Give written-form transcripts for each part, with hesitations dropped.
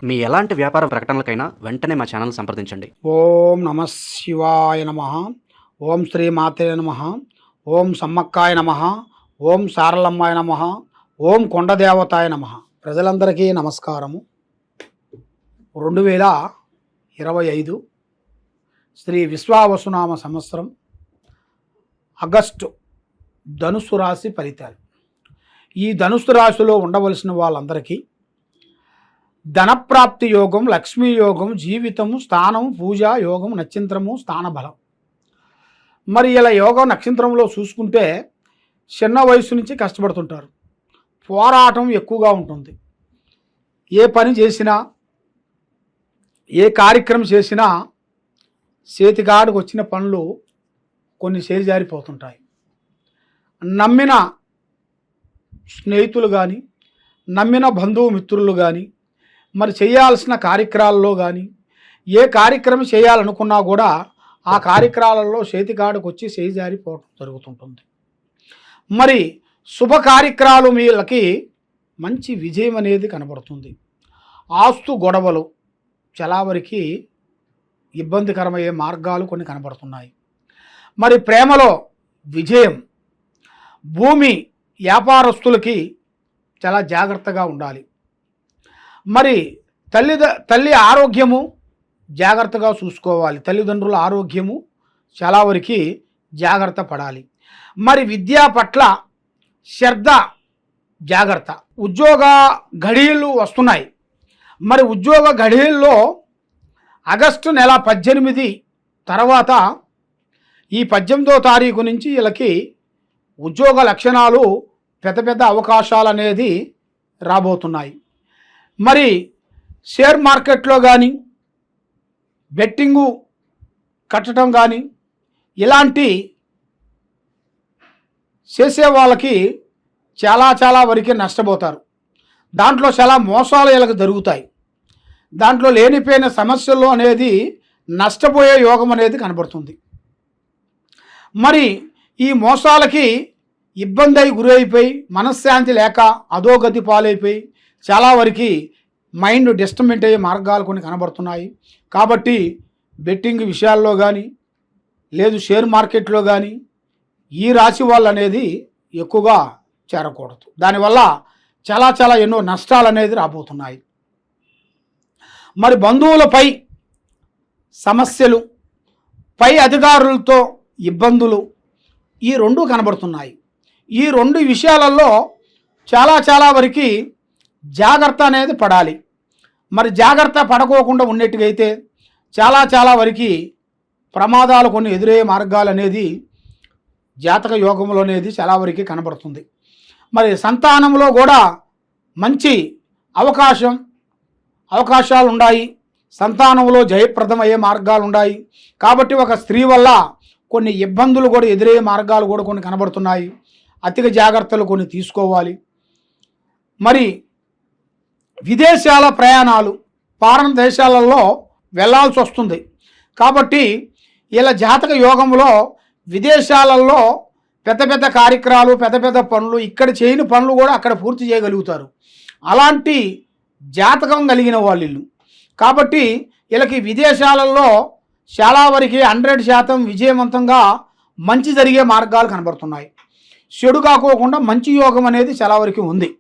మీ ఎలాంటి వ్యాపార ప్రకటనలకైనా వెంటనే మా ఛానల్ సంప్రదించండి. ఓం నమ శివాయ నమ. ఓం శ్రీ మాతే నమ. ఓం సమ్మక్కాయ నమ. ఓం సారలమ్మాయ నమ. ఓం కొండదేవతాయ నమ. ప్రజలందరికీ నమస్కారము. 2025 శ్రీ విశ్వావసునామ సంవత్సరం ఆగస్టు ధనుస్సు రాశి ఫలితాలు. ఈ ధనుస్సు రాశిలో ఉండవలసిన వాళ్ళందరికీ ధనప్రాప్తి యోగం, లక్ష్మీ యోగం, జీవితము, స్థానం, పూజ యోగం, నక్షత్రము, స్థానబలం. మరి ఇలా యోగం నక్షత్రంలో చూసుకుంటే చిన్న వయసు నుంచి కష్టపడుతుంటారు. పోరాటం ఎక్కువగా ఉంటుంది. ఏ పని చేసినా, ఏ కార్యక్రమం చేసినా చేతికాడికి వచ్చిన పనులు కొన్ని చేజారిపోతుంటాయి. నమ్మిన స్నేహితులు కానీ, నమ్మిన బంధువు మిత్రులు కానీ, మరి చేయాల్సిన కార్యక్రమాల్లో కానీ, ఏ కార్యక్రమం చేయాలనుకున్నా కూడా ఆ కార్యక్రమాలలో చేతికాడికి వచ్చి చేజారిపోవడం జరుగుతుంటుంది. మరి శుభ కార్యక్రమాలు మీలకి మంచి విజయం అనేది కనబడుతుంది. ఆస్తు గొడవలు చాలా వరకు ఇబ్బందికరమయ్యే మార్గాలు కొన్ని కనబడుతున్నాయి. మరి ప్రేమలో విజయం. భూమి వ్యాపారస్తులకి చాలా జాగ్రత్తగా ఉండాలి. మరి తల్లి ఆరోగ్యము జాగ్రత్తగా చూసుకోవాలి. తల్లిదండ్రుల ఆరోగ్యము చాలా వరకు జాగ్రత్త పడాలి. మరి విద్య పట్ల శ్రద్ధ, జాగ్రత్త. ఉద్యోగ ఘడియలు వస్తున్నాయి. మరి ఉద్యోగ ఘడియల్లో ఆగస్టు నెల 18 తర్వాత ఈ 18వ తారీఖు నుంచి వీళ్ళకి ఉద్యోగ లక్షణాలు, పెద్ద పెద్ద అవకాశాలు అనేది రాబోతున్నాయి. మరి షేర్ మార్కెట్లో కానీ, బెట్టింగు కట్టడం కానీ, ఇలాంటి చేసే వాళ్ళకి చాలా వరకు నష్టపోతారు. దాంట్లో చాలా మోసాలు వీళ్ళకి జరుగుతాయి. దాంట్లో లేనిపోయిన సమస్యలు అనేది నష్టపోయే యోగం అనేది కనబడుతుంది. మరి ఈ మోసాలకి ఇబ్బంది అయి గురైపోయి, మనశ్శాంతి లేక అధోగతి పాలైపోయి చాలా వరకు మైండ్ డిస్టర్బెంట్ అయ్యే మార్గాలు కొన్ని కనబడుతున్నాయి. కాబట్టి బెట్టింగ్ విషయాల్లో కానీ, లేదు షేర్ మార్కెట్లో కానీ ఈ రాశి వాళ్ళు అనేది ఎక్కువగా చేరకూడదు. దానివల్ల చాలా ఎన్నో నష్టాలు అనేది రాబోతున్నాయి. మరి బంధువులపై సమస్యలు, పై అధికారులతో ఇబ్బందులు, ఈ రెండు కనబడుతున్నాయి. ఈ రెండు విషయాలలో చాలా వరకు జాగ్రత్త అనేది పడాలి. మరి జాగ్రత్త పడకోకుండా ఉన్నట్టుగైతే చాలా వరకు ప్రమాదాలు కొన్ని ఎదురయ్యే మార్గాలు అనేది జాతక యోగంలో అనేది చాలా వరకు కనబడుతుంది. మరి సంతానంలో కూడా మంచి అవకాశాలు ఉన్నాయి. సంతానంలో జయప్రదమయ్యే మార్గాలు ఉన్నాయి. కాబట్టి ఒక స్త్రీ వల్ల కొన్ని ఇబ్బందులు కూడా ఎదురయ్యే మార్గాలు కూడా కొన్ని కనబడుతున్నాయి. అధిక జాగ్రత్తలు కొన్ని తీసుకోవాలి. మరి విదేశాల ప్రయాణాలు, ఫారెన్ దేశాలలో వెళ్ళాల్సి వస్తుంది. కాబట్టి ఇలా జాతక యోగంలో విదేశాలలో పెద్ద కార్యక్రమాలు, పెద్ద పనులు, ఇక్కడ చేయని పనులు కూడా అక్కడ పూర్తి చేయగలుగుతారు. అలాంటి జాతకం కలిగిన వాళ్ళు. కాబట్టి వీళ్ళకి విదేశాలలో చాలా వరకు 100% విజయవంతంగా మంచి జరిగే మార్గాలు కనబడుతున్నాయి. చెడు కాకోకుండా మంచి యోగం అనేది చాలా వరకు ఉంది.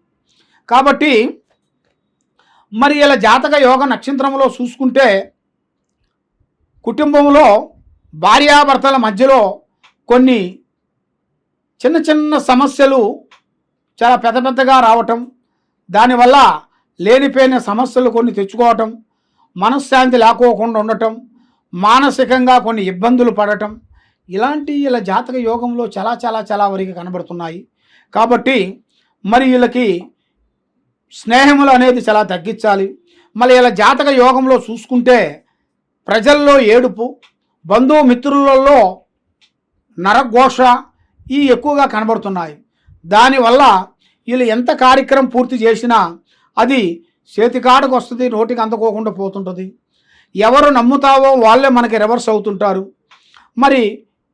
కాబట్టి మరి ఇలా జాతక యోగ నక్షత్రంలో చూసుకుంటే కుటుంబంలో భార్యాభర్తల మధ్యలో కొన్ని చిన్న సమస్యలు చాలా పెద్దగా రావటం, దానివల్ల లేనిపోయిన సమస్యలు కొన్ని తెచ్చుకోవటం, మనశ్శాంతి లేకోకుండా ఉండటం, మానసికంగా కొన్ని ఇబ్బందులు పడటం, ఇలాంటి ఇలా జాతక యోగంలో చాలా వరకు కనబడుతున్నాయి. కాబట్టి మరి వీళ్ళకి స్నేహములు అనేది చాలా తగ్గించాలి. మళ్ళీ ఇలా జాతక యోగంలో చూసుకుంటే ప్రజల్లో ఏడుపు, బంధుమిత్రులలో నరఘోష ఈ ఎక్కువగా కనబడుతున్నాయి. దానివల్ల వీళ్ళు ఎంత కార్యక్రమం పూర్తి చేసినా అది చేతికాడకు వస్తుంది, నోటికి అందుకోకుండా పోతుంటుంది. ఎవరు నమ్ముతావో వాళ్ళే మనకి రివర్స్ అవుతుంటారు. మరి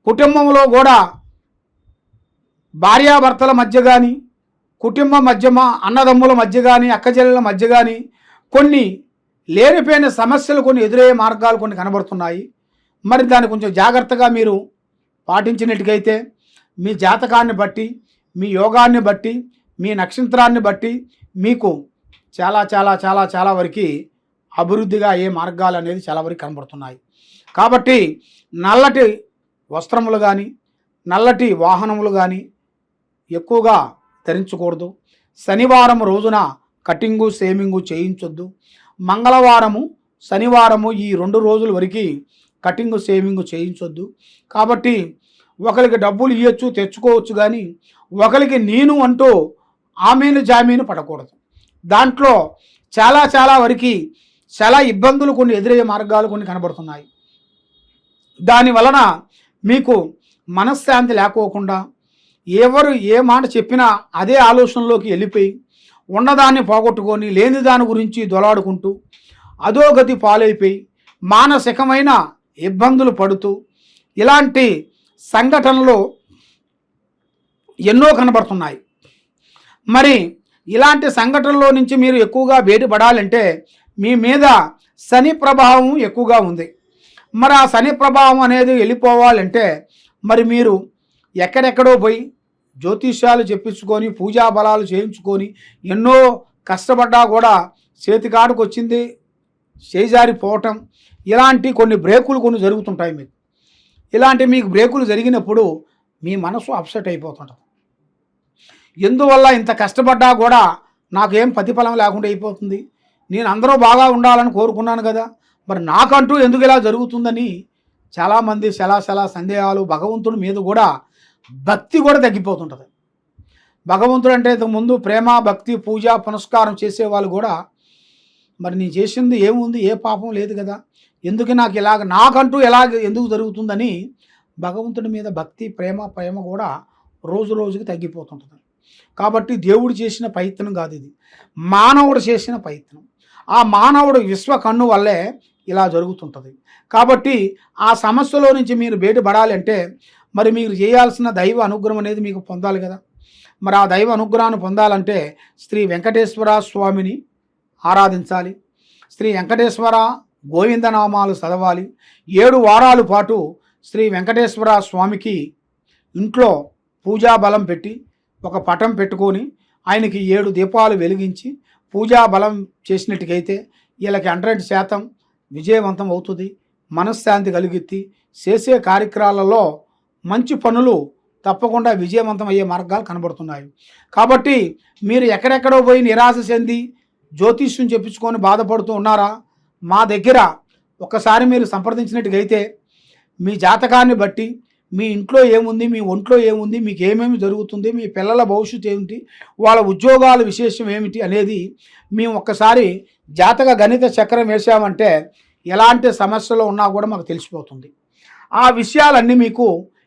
కుటుంబంలో కూడా భార్యాభర్తల మధ్య కానీ, కుటుంబం మధ్య, అన్నదమ్ముల మధ్య కానీ, అక్కచెల్లెల మధ్య కానీ కొన్ని లేనిపోయిన సమస్యలు కొన్ని ఎదురయ్యే మార్గాలు కొన్ని కనబడుతున్నాయి. మరి దాన్ని కొంచెం జాగ్రత్తగా మీరు పాటించినట్టుగైతే మీ జాతకాన్ని బట్టి, మీ యోగాన్ని బట్టి, మీ నక్షత్రాన్ని బట్టి మీకు చాలా చాలా చాలా చాలా వరకు అభివృద్ధిగా అయ్యే మార్గాలు అనేది చాలా వరకు కనబడుతున్నాయి. కాబట్టి నల్లటి వస్త్రములు కానీ, నల్లటి వాహనములు కానీ ఎక్కువగా ధరించకూడదు. శనివారం రోజున కటింగు సేమింగు చేయించొద్దు. మంగళవారము శనివారము ఈ 2 రోజుల వరకు కటింగు సేమింగు చేయించొద్దు. కాబట్టి ఒకరికి డబ్బులు ఇవ్వచ్చు, తెచ్చుకోవచ్చు, కానీ ఒకరికి నేను అంటూ ఆమెను జామీను పడకూడదు. దాంట్లో చాలా చాలా వరకు చాలా ఇబ్బందులు కొన్ని ఎదురయ్యే మార్గాలు కొన్ని కనబడుతున్నాయి. దాని వలన మీకు మనశ్శాంతి లేకోకుండా ఎవరు ఏ మాట చెప్పినా అదే ఆలోచనలోకి వెళ్ళిపోయి ఉన్నదాన్ని పోగొట్టుకొని లేని దాని గురించి దొలాడుకుంటూ అధోగతి పాలైపోయి మానసికమైన ఇబ్బందులు పడుతూ ఇలాంటి సంఘటనలు ఎన్నో కనబడుతున్నాయి. మరి ఇలాంటి సంఘటనలో నుంచి మీరు ఎక్కువగా బయటపడాలంటే మీ మీద శని ప్రభావం ఎక్కువగా ఉంది. మరి ఆ శని ప్రభావం అనేది వెళ్ళిపోవాలంటే మరి మీరు ఎక్కడెక్కడో పోయి జ్యోతిష్యాలు చెప్పించుకొని పూజా బలాలు చేయించుకొని ఎన్నో కష్టపడ్డా కూడా చేతికాడుకు వచ్చింది చేజారిపోవటం, ఇలాంటి కొన్ని బ్రేకులు కొన్ని జరుగుతుంటాయి. మీకు ఇలాంటి మీకు బ్రేకులు జరిగినప్పుడు మీ మనసు అప్సెట్ అయిపోతుంటుంది. ఎందువల్ల ఇంత కష్టపడ్డా కూడా నాకేం ప్రతిఫలం లేకుండా అయిపోతుంది, నేను అందరూ బాగా ఉండాలని కోరుకున్నాను కదా, మరి నాకంటూ ఎందుకు ఇలా జరుగుతుందని చాలామంది చాలా సందేహాలు, భగవంతుడి మీద కూడా భక్తి కూడా తగ్గిపోతుంటుంది. భగవంతుడు అంటే ఇంతకుముందు ప్రేమ భక్తి పూజ పునస్కారం చేసేవాళ్ళు కూడా మరి నేను చేసింది ఏముంది, ఏ పాపం లేదు కదా, ఎందుకు నాకు ఇలాగ నాకంటూ ఎందుకు జరుగుతుందని భగవంతుడి మీద భక్తి ప్రేమ కూడా రోజు రోజుకి తగ్గిపోతుంటుంది. కాబట్టి దేవుడు చేసిన ప్రయత్నం కాదు, ఇది మానవుడు చేసిన ప్రయత్నం. ఆ మానవుడు విశ్వ కన్ను వల్లే ఇలా జరుగుతుంటుంది. కాబట్టి ఆ సమస్యలో నుంచి మీరు బయటపడాలంటే మరి మీరు చేయాల్సిన దైవ అనుగ్రహం అనేది మీకు పొందాలి కదా. మరి ఆ దైవ అనుగ్రహాన్ని పొందాలంటే శ్రీ వెంకటేశ్వర స్వామిని ఆరాధించాలి. శ్రీ వెంకటేశ్వర గోవిందనామాలు చదవాలి. 7 వారాల పాటు శ్రీ వెంకటేశ్వర స్వామికి ఇంట్లో పూజా బలం పెట్టి ఒక పటం పెట్టుకొని ఆయనకి 7 దీపాలు వెలిగించి పూజా బలం చేసినట్టుకైతే వీళ్ళకి 100% విజయవంతం అవుతుంది. మనశ్శాంతి కలిగిద్ది. చేసే కార్యక్రమాలలో మంచి పనులు తప్పకుండా విజయవంతం అయ్యే మార్గాలు కనబడుతున్నాయి. కాబట్టి మీరు ఎక్కడెక్కడో పోయి నిరాశ చెంది జ్యోతిష్యం చెప్పించుకొని బాధపడుతూ ఉన్నారా, మా దగ్గర ఒక్కసారి మీరు సంప్రదించినట్టుగైతే మీ జాతకాన్ని బట్టి మీ ఇంట్లో ఏముంది, మీ ఒంట్లో ఏముంది, మీకు ఏమేమి జరుగుతుంది, మీ పిల్లల భవిష్యత్తు ఏమిటి, వాళ్ళ ఉద్యోగాల విశేషం ఏమిటి అనేది మేము ఒక్కసారి జాతక గణిత చక్రం వేసామంటే ఎలాంటి సమస్యలు ఉన్నా కూడా మాకు తెలిసిపోతుంది. ఆ విషయాలన్నీ మీకు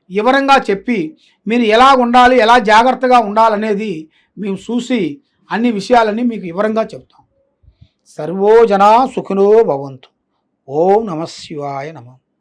వివరంగా చెప్పి మీరు ఎలా ఉండాలి, ఎలా జాగ్రత్తగా ఉండాలనేది మేము చూసి అన్ని విషయాలన్నీ మీకు వివరంగా చెప్తాం. సర్వో జనా సుఖినో భవంతు. ఓం నమః శివాయ నమః.